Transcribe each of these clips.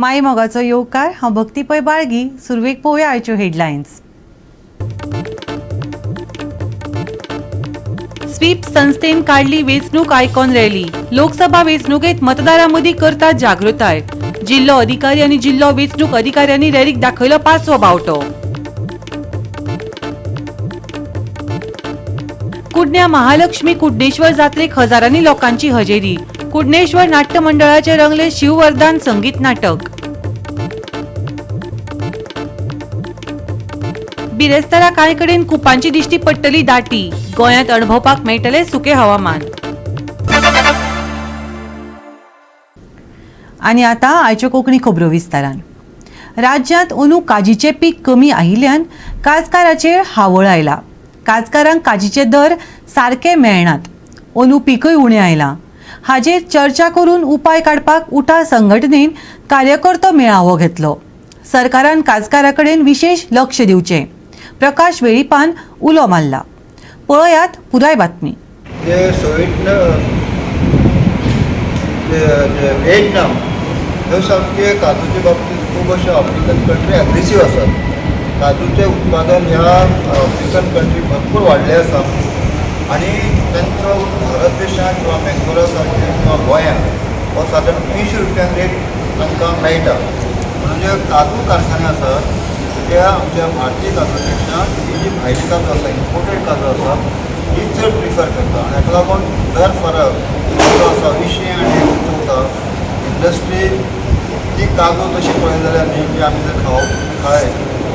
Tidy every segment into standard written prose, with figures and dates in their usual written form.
माय मोगाचो येवकार हांव भक्ती पै बाळगी. सुरवेक पळोवया आयच्यो हेडलायन्स. स्वीप संस्थेन काढली वेंचणूक आयकॉन रॅली. लोकसभा वेंचणुकेत मतदारां मदीं करतात जागृताय. जिल्लो अधिकारी आनी जिल्लो वेंचणूक अधिकाऱ्यांनी रॅलीक दाखयलो 5वो बावटो. कुडण्या महालक्ष्मी कुडणेश्वर जात्रेक हजारांनी लोकांची हजेरी. कुडणेश्वर नाट्य मंडळाचे रंगले शिववरदान संगीत नाटक. बिरेस्तारा कांय कडेन कुपांची दिश्टी पडटली दाटी. गोंयांत अणभवपाक मेळटले सुके हवामान. आनी आतां आयच्यो कोंकणी खबरो विस्तारान. राज्यांत अंदू काजीचें पीक कमी आयिल्ल्यान काजकाराचेर हावळ आयला. काजकारांक काजीचे दर सारके मेळनात. अंदू पीकय उणें आयलां. हाजेर चर्चा करून उपाय काडपाक उठा संघटनेन कार्यकर्तो मेळावो घेतलो. सरकारान काजकारां कडेन विशेष लक्ष दिवचें. प्रकाश वेळीपान उलो मारला. पळयात पुराय बातमी. सामके काजूच्या बाबतीत खूब अशे आफ्रिकन कंट्री एग्रेसीव आसात. काजूचे उत्पादन ह्या आफ्रिकन कंट्री भरपूर वाडले आसा आनी तांचो भारत देशांत किंवा बेंगलोरा सारके किंवा गोंयांत हो सादारण 80 रुपयांक रेट तांकां मेळटा. म्हणून जे काजू कारखाने आसात ते आमच्या भारतीय काजूपेक्षा ही जी भायली काजू आसा इम्पोर्टेड काजू आसा ही चड प्रिफर करता आनी हाका लागून दर फरक जो आसा 20 आनी 114 इंडस्ट्री ती काजू तशी पळयली जाल्यार न्ही जी आमी जर खाय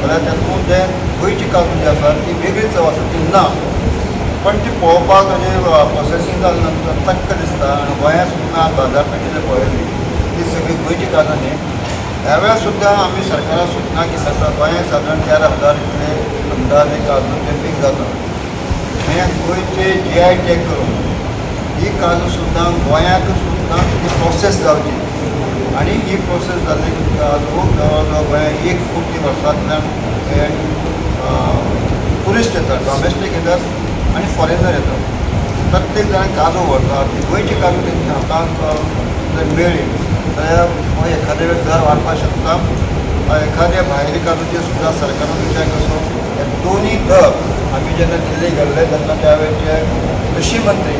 जाल्यार तातूंत जे गोंयची काजू जी आसा ती वेगळी चव आसा ती ना. पण ती पळोवपाक आनी प्रोसेसींग जाले नंतर तक्क दिसता. आनी गोंयांत सुद्दां बाजारपेटी जर पळयली ती सगळी गोंयची काजू न्ही. ह्या वेळार सुद्दां आमी सरकाराक सूचना केली आसा. गोंयांत सादारण 13,000 इतले अंदाजे काजूचे पीक जाता. हे गोंयचे GI टॅग करून ही काजू सुद्दां गोंयांत सुद्दां ती प्रोसेस जावची आनी ही प्रोसेस जाल्ली काजू जवळ जवळ गोंयांत 1 कोटी वर्सांतल्यान हे ट्युरिस्ट येतात, डॉमेस्टीक येतात आनी फॉरेनर येतात. प्रत्येक जाण काजू व्हरता. ती गोंयची काजू तेंच्या हातांत जर मेळ्ळी जाल्यार एखादे वेळ दर वाडपाक शकता. एखाद्या भायल्या काजूचे सुद्दां सरकारान विचार कसो हे दोनूय दर आमी जेन्ना दिल्ली गेल्ले तेन्ना त्या वेळचे कृषी मंत्री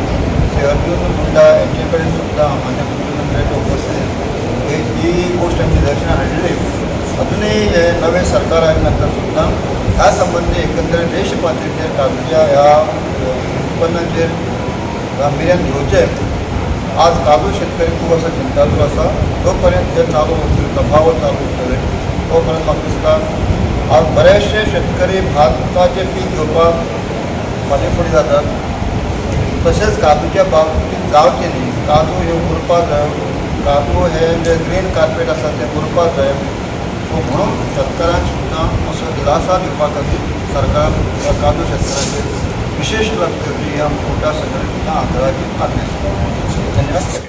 श्री अर्जुन मुंडा यांचे कडेन सुद्दां मान्य मुख्यमंत्र्याचे उपस्थितीत ही गोष्ट आमी निदर्शनां हाडली. अजुनूय हे नवे सरकार आयले नंतर सुद्दां ह्या संबंदी एकंदर देश पातळीचेर काजूच्या ह्या उत्पन्नाचेर गांभीर्यान घेवचें. आज काजू शेतकरी खूब असो चिंतातूर आसा. जो पर्यंत हे चालू उरतले तफावत चालू उरतले तो पर्यंत म्हाका दिसता आज बरेचशे शेतकरी भाताचे पीक घेवपाक फाटीं फुडें जातात. तशेंच काजूच्या बाबतींत जावचें न्ही. काजू हे उरपाक जाय. काजू हे जे ग्रीन कार्पेट आसा तें उरपाक जाय. सो म्हणून शेतकारांक सुद्दां असो दिलासा दिवपा खातीर सरकार काजू शेतकऱ्यांचेर विशेष लक्ष दिवची ह्या मोठ्या संघटनेच्या आग्रहाची मागणी आसा. धन्यवाद.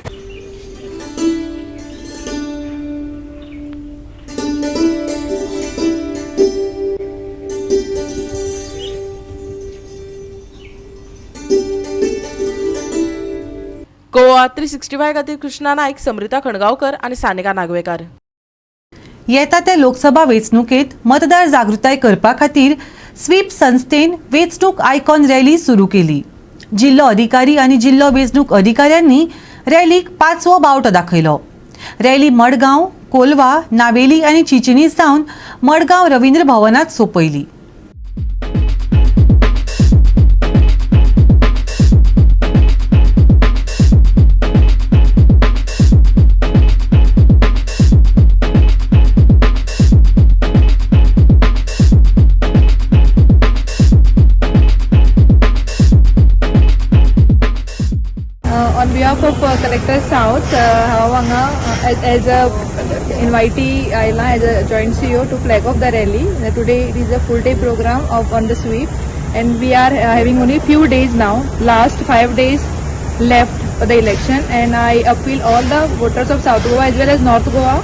गोवा 365 खातीर कृष्णा नायक, समृता खणगांवकर आनी सानिका नागवेकार. येता त्या लोकसभा वेंचणुकेत मतदार जागृताय करपा खातीर स्वीप संस्थेन वेंचणूक आयकॉन रॅली सुरू केली. जिल्लो अधिकारी आनी जिल्लो वेंचणूक अधिकाऱ्यांनी रॅलीक 5वो बावटो दाखयलो. रॅली मडगांव, कोलवा, नावेली आनी चिचिनी सावन मडगांव रवींद्र भवनात सोंपयली. On behalf of Collector South, हांव हांगा as a invitee आयला as a joint CEO to flag off the rally. Today it is a full day program on the sweep and we are having only few days now. Last 5 days left for the election and I appeal all the voters of South Goa as well as North Goa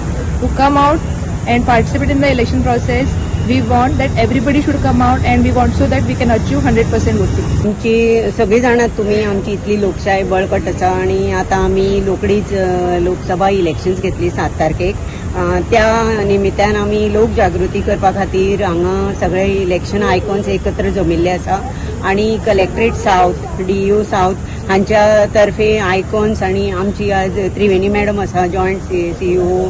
to come out and participate in the election process we want that everybody should come out and we want so that we can achieve 100% voting. आमची सगळी जाणात तुम्ही आमची इतली लोकशाय बळकट आसा आणि आता आमी रोखडीच लोकसभा इलेक्शन्स घेतली 7 तारखेक त्या निमित्तान आमी लोक जागृती करपा खातीर हांगा सगळे इलेक्शन आयकॉन्स एकत्र जमिल्ले आसा आणि कलेक्टरेट साउथ DEO साउथ हांच्या तर्फे आयकॉन्स आणि आमची आज त्रिवेणी मॅडम आसा जॉयंट CEO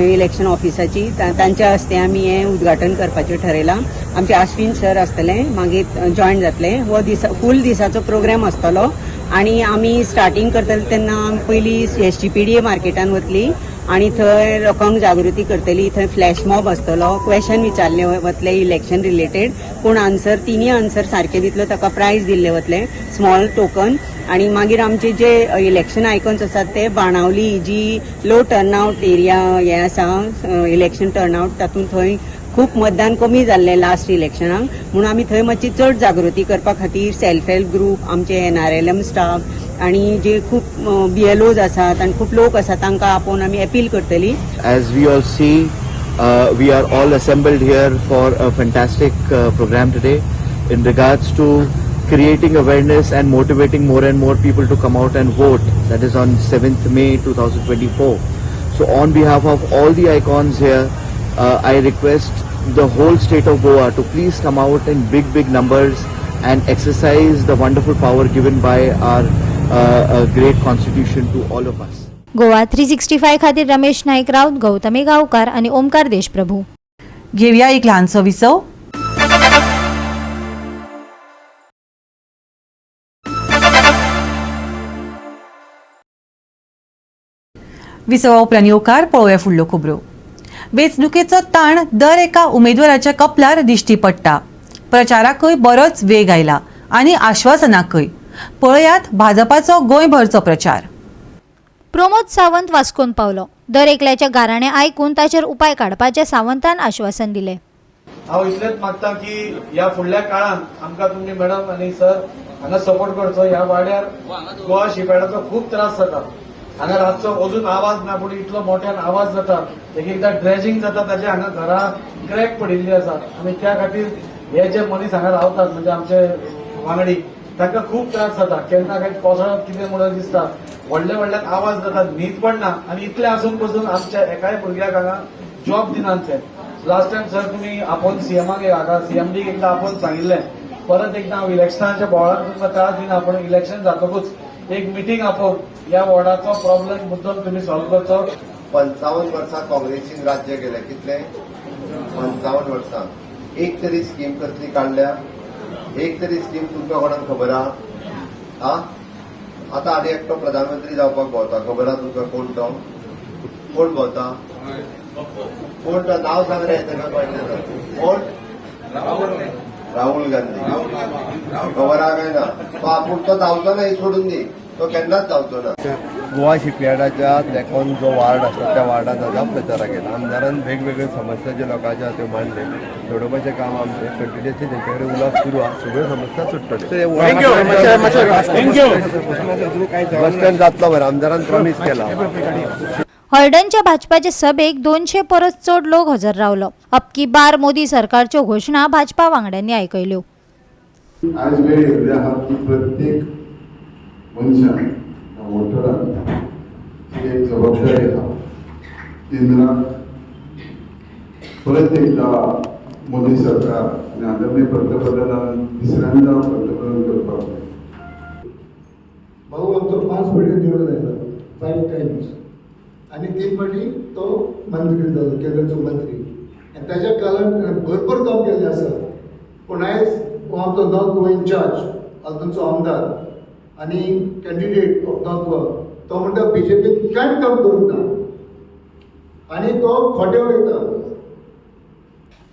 इलेक्शन ऑफिसाची तांच्या हस्ते आमी हें उद्घाटन करपाचें ठरयलां. आमचे अश्विन सर आसतले मागीर जॉयन जातले. हो फूल दिसाचो प्रोग्राम आसतलो आणि आमी स्टार्टींग करतले तेन्ना पयलीं SGPDA मार्केटान वतली आणि थंय लोकांक जागृती करतली. थंय फ्लॅश मॉब आसतलो, क्वेश्चन विचारले वतले इलेक्शन रिलेटेड. कोण आन्सर तिनी आन्सर सारके दितलो ताका प्रायज दिल्ले वतले, स्मॉल टोकन. आणि मागीर आमचे जे इलेक्शन आयकॉन्स आसात ते बाणावली जी लो टर्नआउट एरिया हे आसा इलेक्शन टर्नआउट तातूंत थंय खूप मतदान कमी जाल्लें लास्ट इलेक्शनाक म्हणून आमी थंय मातशी चड जागृती करपा खातीर सेल्फ हेल्प ग्रुप आमचे NRLM स्टाफ आणि जे खूप BLOs आसात आणि खूप लोक आसात तांकां आपोवन आमी अपील करतली. As we all see, we are all assembled here for a fantastic program today in regards to creating awareness and motivating more and more people to come out and vote. That is on 7th May 2024. So on behalf of all the icons here, I request the whole state of Goa to please come out in big numbers and exercise the wonderful power given by our great constitution to all of us. Goa 365 खातीर रमेश नाईक राऊत, गौतमी गावकार आणि ओमकार देशप्रभू. घेऊया एक लहानसो विसव. विसवा उपरांत येवकार पळोवया फुडल्यो खबरो. वेंचणुकेचो ताण दर एका उमेदवाराच्या कपलार दिश्टी पडटा. प्रचाराकय बरोच वेग आयला आनी आश्वासनांकय. पळयात भाजपाचो गोंयभरचो प्रचार. प्रमोद सावंत वास्कोन पावलो. दर एकल्याचे गाराणे आयकून ताचेर उपाय काडपाचे सावंतान आश्वासन दिले. हांव इतलेंच मागता की ह्या फुडल्या काळात आमकां तुमी मॅडम आनी सर हांगा सपोर्ट करचो. ह्या वाड्यार गोवा शिपेडाचो खूप त्रास जाता. हांगा रातचो अजून आवाज ना पूण इतलो मोठ्यान आवाज जाता. एकएकदां ड्रेजिंग जाता ताचे हांगा घरां क्रॅक पडिल्ली आसात आनी त्या खातीर हे जे मनीस हांगा रावतात म्हणजे आमचे वांगडी तांकां खूप त्रास जाता. केन्ना काही कोसळप कितें म्हणून दिसता. व्हडल्यान आवाज जातात, न्हीद पडना आनी इतले आसून पसून आमच्या एकाय भुरग्याक हांगा जॉब दिनात ते. लास्ट टायम सर तुमी आपोवन CMाक हाका CMDक एकदां आपोवन सांगिल्लें परत एकदां हांव इलेक्शनाच्या बोवाळार तुमकां त्रास दिना पूण इलेक्शन जातकूच एक मिटींग आपोवन ह्या वॉर्डाचो प्रॉब्लेम मुद्दम तुमी सॉल्व करचो. 55 वर्सां काँग्रेसीन राज्य केलें. कितले 55 वर्सां एक तरी स्कीम कसली काडल्या. एक तरी स्कीम तुमकां कोणाक खबर आहा? आतां आनी एकटो प्रधानमंत्री जावपाक भोंवता. खबर आहा तुमकां कोण तो? कोण भोंवता? कोण तो नांव सांग रे ताका कळना. कोण? राहुल गांधी. खबर आहा काय ना? तो आपूण तो जावचो ना हे सोडून दी. तो केन्नाच जावचो ना. गोवा शिपयार्डाच्या तेकोन जो वार्ड आसा त्या वार्डात हांगा प्रचाराक गेला. आमदारान वेगवेगळ्यो समस्या ज्यो लोकांच्या त्यो मांडले सोडोवपाचें काम आमचें कंटिन्युअसली तेंचे कडेन उलोवप सुरू आहा. सगळ्यो समस्या सुट्टल्यो. बस स्टँड जातलो बरें. आमदारान प्रॉमीस केला. हळडणच्या भाजपाचे सभेक 200 परस चड लोक हजर रावलो. अबकी बार मोदी सरकारच्यो घोषणा भाजपा वांगड्यांनी आयकयल्यो. आज वेळ येयल्लो आहा की प्रत्येक मनशान वोटरान एक जबाबदारी आहा. केंद्रात परत एकदा मोदी सरकार आणि आदरणीय पंतप्रधान तिसऱ्यांदा पंतप्रधान करपाक जाय. भाऊ आमचो 5 फावटी निवडून आयला 5 टायम्स आणि 3 फावटी तो मंत्री जालो केंद्राचो मंत्री आनी ताच्या काळात भरपूर काम केल्लें आसा. पूण आयज हो आमचो नॉर्थ गोवा इन्चार्ज हातूंचो आमदार आणि कॅन्डिडेट ऑफ नॉर्थ गोवा तो म्हणटा BJP कांय काम करूंक ना आणि तो खोटे उलयता.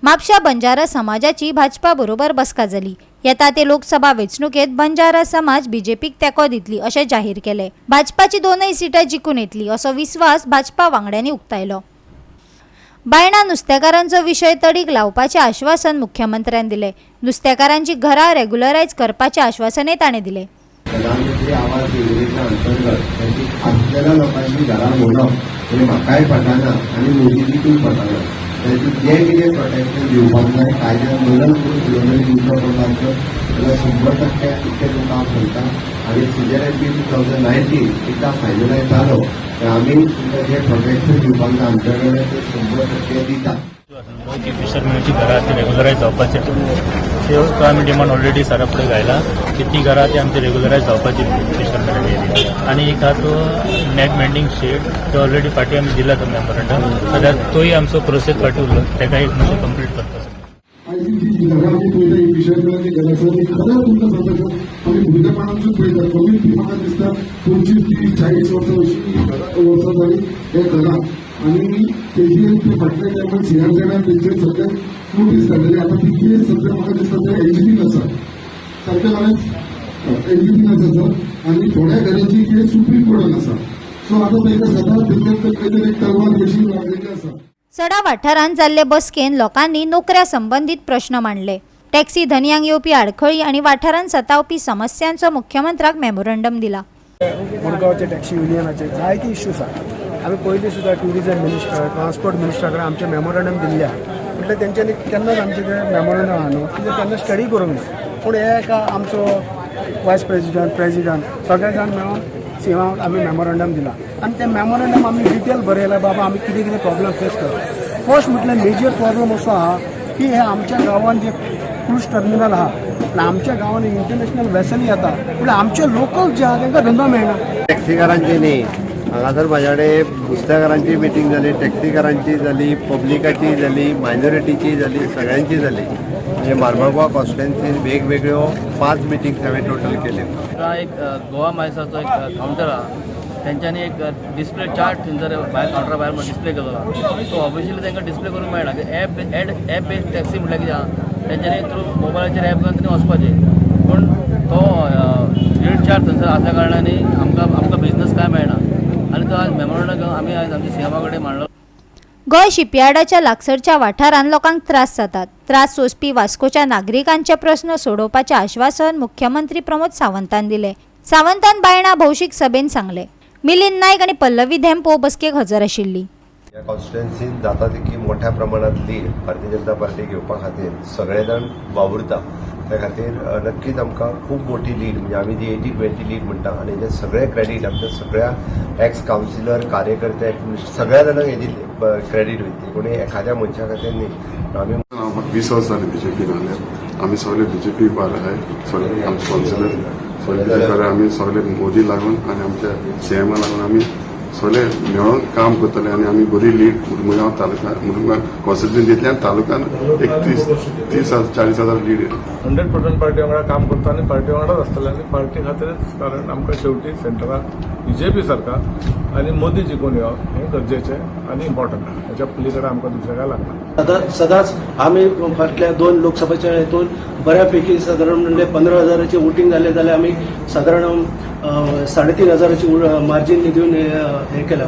म्हापशा बंजारा समाजाची भाजपा बरोबर बसका जाली. येता ते लोकसभा वेंचणुकेत बंजारा समाज BJPक तेंको दितली अशें जाहीर केलें. भाजपाची 2 सिटां जिखून येतली असो विस्वास भाजपा वांगड्यांनी उक्तायलो. बायणां नुस्तेकारांचो विशय तडीक लावपाचें आश्वासन मुख्यमंत्र्यान दिलें. नुस्तेकारांची घरां रेग्युलरायज करपाचें आश्वासनय ताणें दिलें. प्रधानमंत्री आवास योजनेच्या अंतर्गत आपल्याला लोकांची घरां मोडप हे म्हाकाय पटना आणि मोदीजीकूय पटना. त्याची जे कितें प्रोटेक्शन दिवपाक जाय कायद्या बदल करून उलोवणी दिवचो पडटाचो जाल्यार 100% तितकें काम करता आनी CJRP 2019 एकदा फायनलायज जालो आमी तुमकां जे प्रोटेक्शन दिवपाक जाय आमच्या कडेन ते 100% दिता. की फिशरमॅनची घरां ती रेग्युलरायज जावपाचे तो आमी डिमांड ऑलरेडी सरा फुडें घायला की ती घरां ती आमची रेग्युलरायज जावपाची फिशरमॅन आनी एक हा तो नॅट मेंडिंग शेड तो ऑलरेडी फाटी आमी दिला तो मेमोरंडम सद्या तोय आमचो प्रोसेस फाटी उरलो ताका एक म्हणजे कंप्लीट करता. घरामध्ये पळयता एक विशयाची गरज आसा ती खरेंच तुमकां सांगता आमी भुरगेपणानसून पळयता कमीत कमी म्हाका दिसता 25-30-40 वर्सां जाली हे घरां आनी तेजी फाटल्या टायमार CRZन तेंचेर सगळ्याक नोटीस काडलेली आतां ती केस सद्या म्हाका दिसता ते एनजीटीन आसा सारकें जालें एनजीटीन आसा आनी थोड्या घरांची केस सुप्रीम कोर्टान आसा सो आतां ताका सदांच तेंचेर खंय एक तलवार कशी लागलेली आसा. सडा वाठारांत जाल्ले बसकेन लोकांनी नोकऱ्या संबंधीत प्रश्न मांडले. टॅक्सी धन्यांक येवपी आडखळी आनी वाठारांत सतावपी समस्यांचो मुख्यमंत्र्याक मेमोरंडम दिला. मुरगांवचे टॅक्सी युनियनाचे जायते इश्यूज आसात. आमी पयलीं सुद्दां ट्युरिजम मिनिस्टर ट्रान्सपोर्ट मिनिस्टरा कडेन आमचे मेमोरंडम दिल्ले आहा म्हटल्यार तेंच्यांनी केन्नाच आमचे ते मेमोरंडम आहा न्हू कितें तेन्ना स्टडी करूंक ना पूण हे एका आमचो वायस प्रेजिडंट सगळे जाण मेळून सीमांत आमी मेमोरंडम दिला आनी ते मेमोरंडम आमी डिटेल बरयला बाबा आमी कितें कितें प्रॉब्लम फेस करता. फर्स्ट म्हटल्यार मेजर प्रॉब्लम असो आहा की हे आमच्या गांवांत जे क्रूज टर्मिनल आहा आनी आमच्या गांवांत इंटरनॅशनल वेसली येता पूण आमचे लोकल जे आहा तांकां धंदो मेळना. टॅक्सीकारांची न्ही हांगासर म्हाज्या कडेन नुस्तेकारांची मिटींग जाली टॅक्सीकारांची जाली पब्लिकाची जाली मायनॉरिटीची जाली सगळ्यांची जाली म्हणजे मार्मागोवा कॉन्स्टिट्युएन्सीन वेगवेगळ्यो 5 मिटींग्स हांवें टोटल केल्यो. एक गोवा मायसाचो एक कावंटर आहा तेंच्यांनी एक डिस्प्ले चार्ट थंयसर भायर कावंटरा भायर डिस्प्ले केलो तो ऑफिशियली तांकां डिस्प्ले करूंक मेळना एप बेस्ड टॅक्सी म्हटल्यार कितें आहा तेंच्यांनी थ्रू मोबायलाचेर एप घालून तेणी वचपाचें पूण तो रेट चार्ट थंयसर आसल्या कारणान आमकां बिजनस काय मेळना आनी तो आज मेमोरंडम आमी आज आमच्या सीएमा कडेन मांडलो. गोंय शिपयार्डाच्या लागसरच्या वाठारांत लोकांक त्रास जातात. त्रास सोंसपी वास्कोच्या नागरिकांचे प्रस्न सोडोवपाचें आश्वासन मुख्यमंत्री प्रमोद सावंतान दिलें. सावंतान बायणा भौशीक सभेन सांगलें. मिलिंद नायक आनी पल्लवी धेंपो बसकेक हजर आशिल्ली. ह्या कॉन्स्टिट्युएन्सीन जाता तितकी मोठ्या प्रमाणात लीड भारतीय जनता पार्टीक घेवपा खातीर सगळे जाण वावुरता त्या खातीर नक्कीच आमकां खूब मोठी लीड म्हणजे आमी जी 80-20 लीड म्हणटा आनी हेजें सगळें क्रेडीट आमच्या सगळ्या एक्स कावन्सिलर कार्यकर्ते सगळ्या जाणांक हेजी क्रेडीट वयतली कोणी एखाद्या मनशा खातीर न्ही. आमी 20 वर्सां जाली BJP घाले आमी सगळे BJP बार आहे सगळे आमचे कावन्सिलर सगळे आमी सगळे मोदी लागून आनी आमच्या CMA लागून आमी सगळे मेळून काम करतले आनी आमी बरी लीड मुरमुगांव तालुका मुरमुगांव कॉन्स्टिट्युएन्सींतल्यान तालुक्यान एक 30-40,000 लीड येता. 100% पार्टी वांगडा काम करता आनी पार्टी वांगडाच आसतले आनी पार्टी खातीरच कारण आमकां शेवटी सेंटराक BJP सरकार आनी मोदी जिखून येवप हें गरजेचें आनी इम्पॉर्टंट आहा. हेच्या पलीकडे आमकां दुसरें काय लागना. सदांच आमी फाटल्या 2 लोकसभेच्या हेतून बऱ्यापैकी सादारण 15,000ची वोटिंग जालें जाल्यार आमी सादारण 3,500ची मार्जीन दिवन हे केला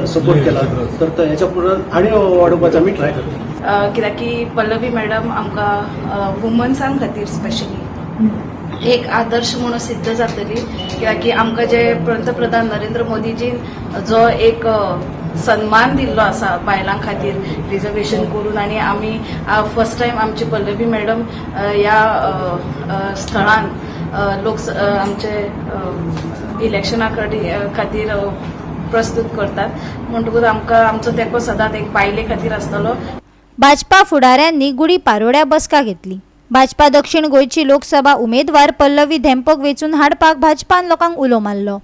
सपोर्ट केला तर हेच्या पुढे आनी वाडोवपाचो आमी ट्राय करता. कित्याक की पल्लवी मॅडम आमकां वुमन्सां खातीर स्पेशली एक आदर्श म्हणून सिद्ध जातली कित्याक की आमकां जे पंतप्रधान नरेंद्र मोदीजीन जो एक सन्मान दिल्लो आसा बायलां खातीर रिजर्वेशन करून आनी आमी फर्स्ट टायम आमची पल्लवी मॅडम ह्या स्थळान आमचे इलेक्शना खातीर प्रस्तूत करतात म्हणटकूच आमकां आमचो तेंको सदांच एक बायले खातीर आसतलो. भाजपा फुडाऱ्यांनी गुडी पारोड्या बसका घेतली. भाजपा दक्षिण गोंयची लोकसभा उमेदवार पल्लवी धेंपोक वेंचून हाडपाक भाजपान लोकांक उलो मारलो.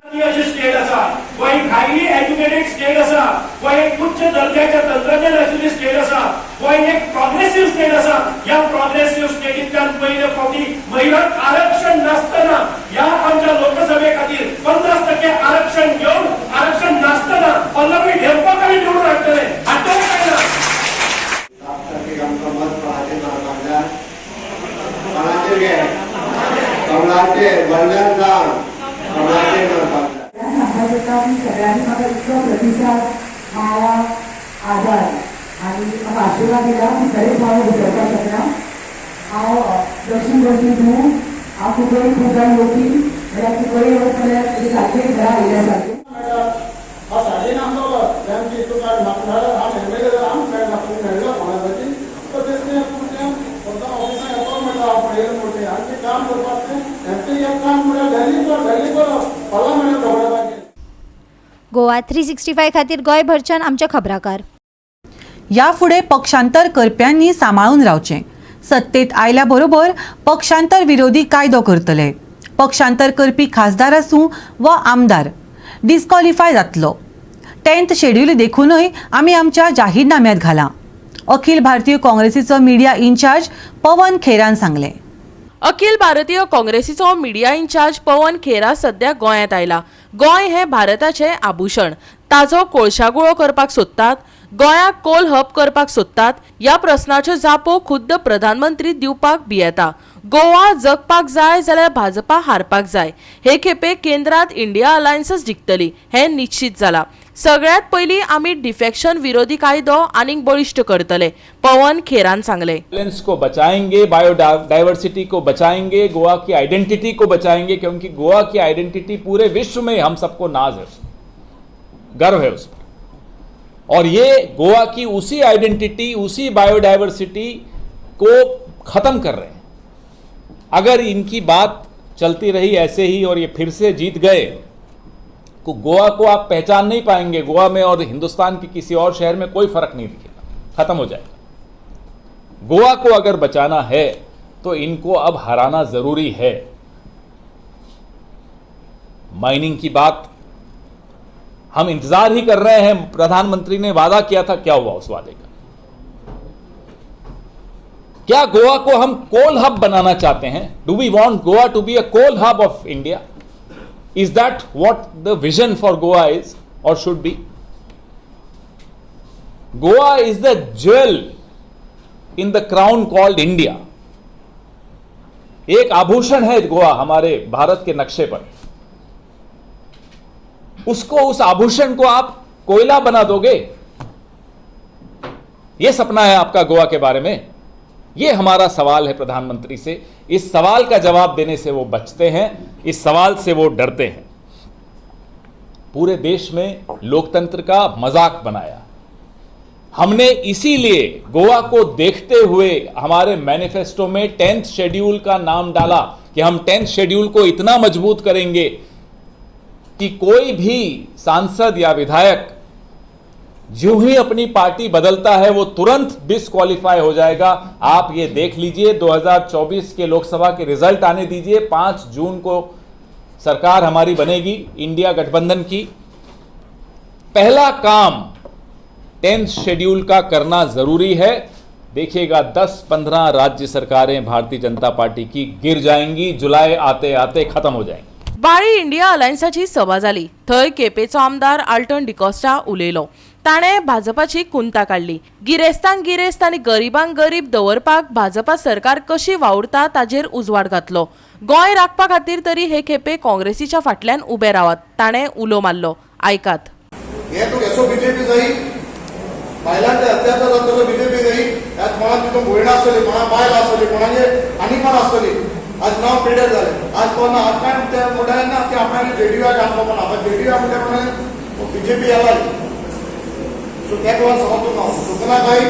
स्टेट आसा वो एक हायली एज्युकेटेड स्टेट आसा वो एक उच्च दर्जाच्या तंत्रज्ञान आशिल्ली स्टेट आसा वो एक प्रोग्रेसिव्ह स्टेट आसा. या प्रोग्रेसिव्ह स्टेटींतल्यान पयले फावटी महिलांक आरक्षण नासतना या आमच्या लोकसभे खातीर 50% आरक्षण घेवन आरक्षण नासतना पल्लवी धेंपोक आमी निवडून हाडटले. हाडटले काय ना आमकां मत कोणाचेर मारपाक जाय कोणाचेर गे कमळाचेर बंडल जावन कोणाचेर मारपाक सगळ्यांनी म्हाका इतलो प्रतिसाद मेळ्ळा आदार आनी म्हाका आशिर्वाद दिला की खरेंच हांव विसरपाक शकना. हांव दक्षिण गोंयची न्हू हांव कुंकळी खूब जाण येवपी म्हळ्यार कुंकळी येवप म्हळ्यार सारकें घरा आयल्या सारकें. हांव साडे 9 आमचो आमची तुका म्हाका हांव मेळ्ळो कोणाची तर ते तुमच्या स्वतः ऑफिसांत येतो म्हणटा पळयलो म्हणटे आनी तें काम करपाक तें एक काम म्हणल्यार डेली कर फाल्यां म्हणून खबराबागे. गोवा 365 खातीर गोंयभरच्यान आमचे खबराकार. या फुडें पक्षांतर करप्यांनी सांबाळून रावचें. सत्तेत आयल्या बरोबर पक्षांतर विरोधी कायदो करतले. पक्षांतर करपी खासदार आसूं वा आमदार डिस्क्वॉलिफाय जातलो. 10th शेड्यूल देखूनय आमी आमच्या जाहीरनाम्यांत घालां. अखिल भारतीय काँग्रेसीचो मिडिया इन्चार्ज पवन खेरान सांगलें. अखिल भारतीय काँग्रेसीचो मिडिया इन्चार्ज पवन खेरा सध्या गोंयांत आयला. गोंय हे भारताचे आभूषण. ताजो कोळशागुळो करपाक सोदतात, गोंयाक कोल हब करपाक सोदतात. ह्या प्रस्नाच्यो जापो खुद्द प्रधानमंत्री दिवपाक भियेता. गोवा जगपाक जाय जाल्यार भाजपा हारपाक जाय. हे खेपे केंद्रांत इंडिया अलायन्सच जिखतली हें निश्चित जालां. सगळ्यात पयलीं आमी डिफेक्शन विरोधी कायदो आनीक बळिश्ट करतले, पवन खेरान सांगले. बैलेंस को बचाएंगे, बायोडाइवर्सिटी को बचाएंगे, गोवा की आइडेंटिटी को बचाएंगे, क्योंकि गोवा की आइडेंटिटी पूरे विश्व में हम सबको नाज है, गर्व है उस पर. और ये गोवा की उसी आइडेंटिटी, उसी बायोडाइवर्सिटी को खत्म कर रहे हैं. अगर इनकी बात चलती रही ऐसे ही और ये फिर से जीत गए तो गोवा को आप पहचान नहीं पाएंगे. गोवा में और हिंदुस्तान के किसी और शहर में कोई फर्क नहीं दिखेगा, खत्म हो जाएगा. गोवा को अगर बचाना है तो इनको अब हराना जरूरी है. माइनिंग की बात हम इंतजार ही कर रहे हैं. प्रधानमंत्री ने वादा किया था, क्या हुआ उस वादे का? क्या गोवा को हम कोल हब बनाना चाहते हैं? Do we want Goa to be a coal hub of India? Is that what the vision for Goa is or should be? Goa is the jewel in the crown called India. एक आभूषण है गोवा हमारे भारत के नक्शे पर. उसको, उस आभूषण को आप कोयला बना दोगे? यह सपना है आपका गोवा के बारे में? यह हमारा सवाल है प्रधानमंत्री से. इस सवाल का जवाब देने से वो बचते हैं, इस सवाल से वो डरते हैं. पूरे देश में लोकतंत्र का मजाक बनाया. हमने इसीलिए गोवा को देखते हुए हमारे मैनिफेस्टो में 10th शेड्यूल का नाम डाला कि हम 10th शेड्यूल को इतना मजबूत करेंगे कि कोई भी सांसद या विधायक जो ही अपनी पार्टी बदलता है वो तुरंत डिस्क्वालीफाई हो जाएगा. आप ये देख लीजिए, 2024 के लोकसभा के रिजल्ट आने दीजिए. 5 जून को सरकार हमारी बनेगी, इंडिया गठबंधन की. पहला काम 10th शेड्यूल का करना जरूरी है. देखिएगा 10-15 राज्य सरकारें भारतीय जनता पार्टी की गिर जाएंगी, जुलाई आते आते खत्म हो जाएंगी. बाळी इंडिया अलायन्साची सभा जाली. थंय केपेचो आमदार आल्टन डिकोस्टा उलयलो. ताणें भाजपाची कुंता काढली. गिरेस्तांक गिरेस्त आनी गरिबांक गरीब दवरपाक भाजपा सरकार कशी वावुरता ताजेर उजवाड घातलो. गोंय राखपा खातीर तरी हे खेपे काँग्रेसीच्या फाटल्यान उबे रावात, ताणें उलो मारलो. आयकात. हे तूं घेसो बीजेपी जायी, बायलांचे अत्याचार जातलो बीजेपी जायी. ह्यात कोणाक तितून भयण आसतली, कोणाक बायल आसतली, कोणाचे आनी कोण आसतली. आज नाव पिड्यार जाले. आज कोण आपल्यान ते म्हणटाले ना की आपल्यान जेडीयू आमचो कोण आपण जेडीयू म्हणटा बीजेपी येला. सो त्या कोण समजून ना सुकना काही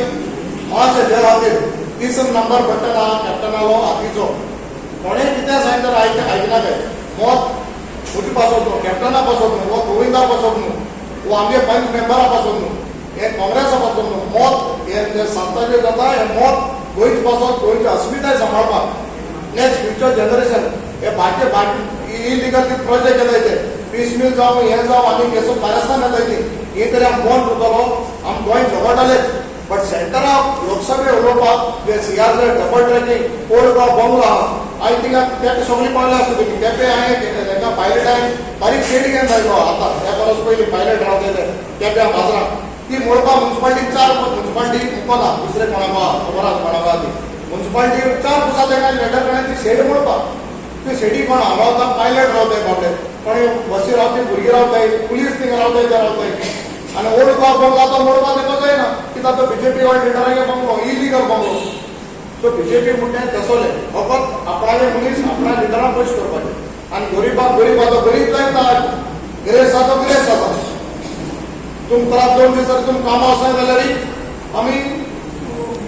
मातशे जे रावतील 30 नंबर बटन आहा कॅप्टनालो हातीचो. कोणें कितें सांग तर आयकना काय. मत खुटी पासत न्हू, कॅप्टना पासत न्हू, वो गोविंदा पासत न्हू, वो आमगे पंच मेंबरा पासत न्हू, हे काँग्रेसा पासत न्हू. मत हे सांगता जे जाता हे मत गोंयच पासत गोंयची अस्मिताय सांबाळपाक. नेक्स्ट फ्युचर जनरेशन हे भारतीय इलिगल प्रोजेक्ट येता ते पीस मिल जावं हे जावं आनी केसो कारस्थान येता ती ही तरी आम बंद करतलो. आम गोंय झगडटाले. बट सेंटराक लोकसभे उलोवपाक जे सीआरचे double tracking old Goa bungalow आहा आय थिंक ते सगळी पळयले आसतली. केपे हांवें ताका पायलट हांवें बारीक शेड घेवन जायलो आतां त्या परस पयलीं पायलट रावताले केप्या बाजाराक. ती मोडपा म्युन्सिपाल्टी 4 म्युन्सिपाल्टी मुकोना दुसरे कोणाक खबर आसा कोणाक आहा ती म्युन्सिपाल्टी 4 दिसा ताका लेटर काडून ती शेड मोडपा. ती शेडी कोण रावता पायलट रावताय बाबडे, कोण बसी रावताय भुरगीं रावताय, पुलीस थिंग रावताय ते रावताय. आनी ओल्ड गोवा बंगलो आतां मोडपा ताका जायना कित्याक तो बीजेपी वाले लिडरागे bungalow illegal bungalow. So BJP म्हणटा तेसोले फकत आपणाले मनीस आपणा लिडराक पयस करपाचे आनी गरीबाक गरीब आतां गरीब जायता. गिरेस्त जाता गिरेस्त जाता. तुमकां 2 दीस जर तुमकां कामां आसा जाल्यार आमी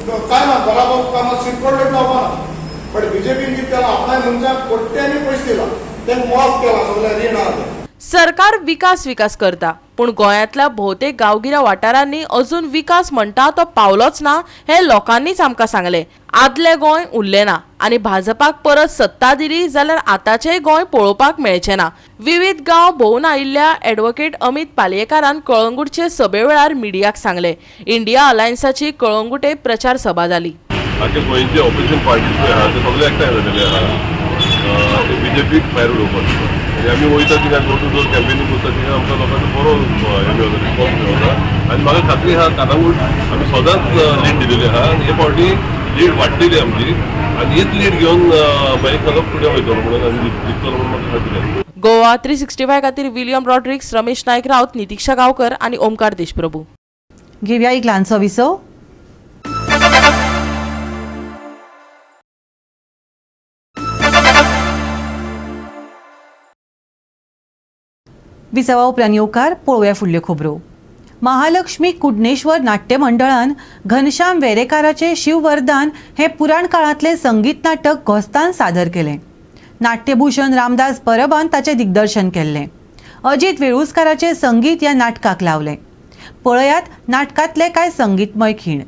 काय ना बराबर कामात शिरपडले जावपाना पण बीजेपीन कितें केलां आपल्या मनशाक कोट्यांनी पयशे दिला तेंक मोफ केला सगळ्या रीण आहा ते सरकार विकास करता पूण गोंयांतल्या भोवतेक गांवगिऱ्या वाठारांनी अजून विकास म्हणटा तो पावलोच ना हे लोकांनीच आमकां सांगले. आदले गोंय उरलें ना आनी भाजपाक परत सत्ता दिली जाल्यार आतांचेय गोंय पळोवपाक मेळचें ना. विविध गांव भोंवून आयिल्ल्या एडव्होकेट अमित पालयेकारान कळंगूटचे सभे वेळार मिडियाक सांगले. इंडिया अलायन्साची कळंगुटे प्रचार सभा जाली. गोंयचे ऑपोजिशन पार्टीज पळय आहा ते सगळे एकठांय जालेले आहा बीजेपीक भायर उडोवपाक आमी वयता थिंगा डोर टू डोर कॅम्पेनींग करता थिंगा आमकां लोकांचो बरो रिस्पॉन्स मेळटा आनी म्हाका खात्री आहा कानागूट आमी सदांच लीड दिलेली आहा आनी हे फावटी लीड वाडटली आमची आनी हीच लीड घेवन मागीर कलप फुडें वयतलो म्हणून आमी जिखतलो म्हणून म्हाका खात्री आसा. गोवा 365 खातीर विलियम रॉड्रिक्स, रमेश नायक रावत, नितीक्षा गांवकर आनी ओमकार देशप्रभू. घेवया एक ल्हानसो विसो. विसवा उपरांत येवकार पळोवया फुडल्यो खबरो. महालक्ष्मी कुडणेश्वर नाट्य मंडळान घनश्याम वेरेकाराचे शिववरदान हे पुराण काळांतले संगीत नाटक घोस्तान सादर केलें. नाट्यभूषण रामदास परबान ताचें दिग्दर्शन केल्लें. अजित वेळुस्काराचें संगीत ह्या नाटकाक लावलें. पळयात नाटकांतले कांय संगीतमय खीण.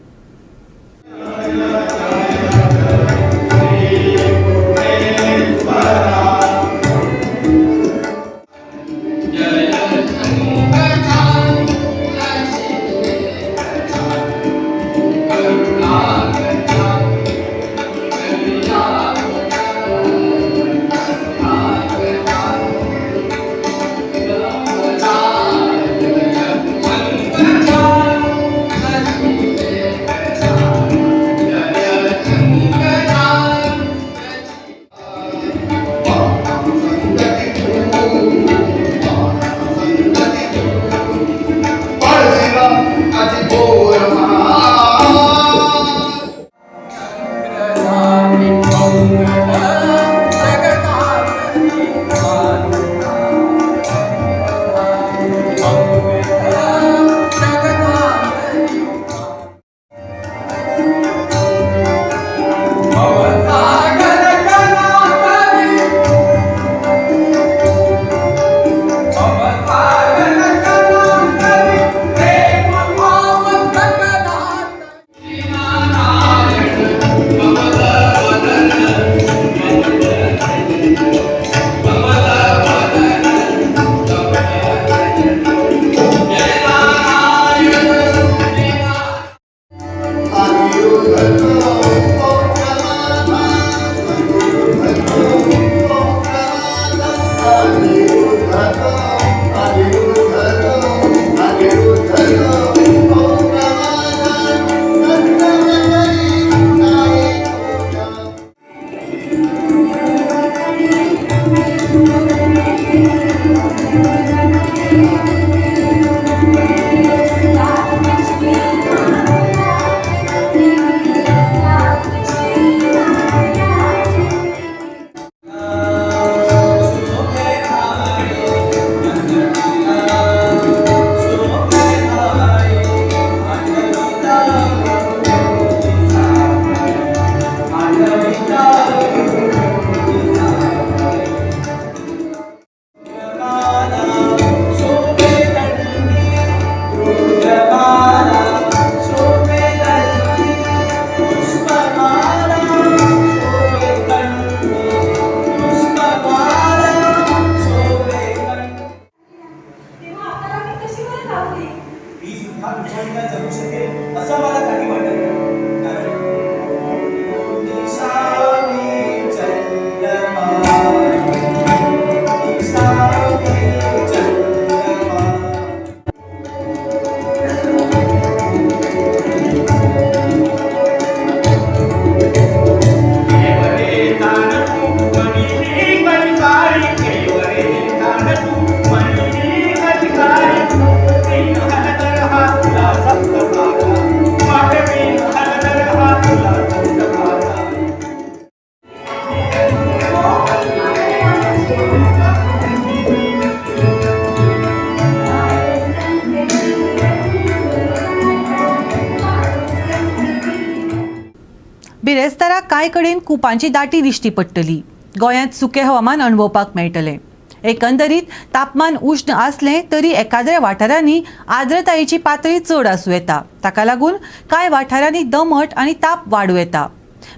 कांय कडेन कुपांची दाटी दिश्टी पडटली. गोंयांत सुकें हवामान अणभवपाक मेळटलें. एकंदरीत तापमान उश्ण आसलें तरी एकाद्र्या वाठारांनी आर्द्रतायेची पातळी चड आसूं येता. ताका लागून कांय वाठारांनी दमट आनी ताप वाडूं येता.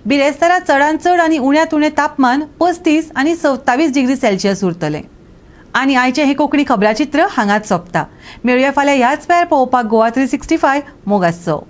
बिरेस्तारा चडांत चड आनी उण्यांत उणें तापमान 35 आनी 27 डिग्री सेल्सियस उरतलें. आनी आयचें हें कोंकणी खबराचित्र हांगाच सोंपता. मेळुया फाल्यां ह्याच वेळार पळोवपाक गोवा 365 मोगाचो.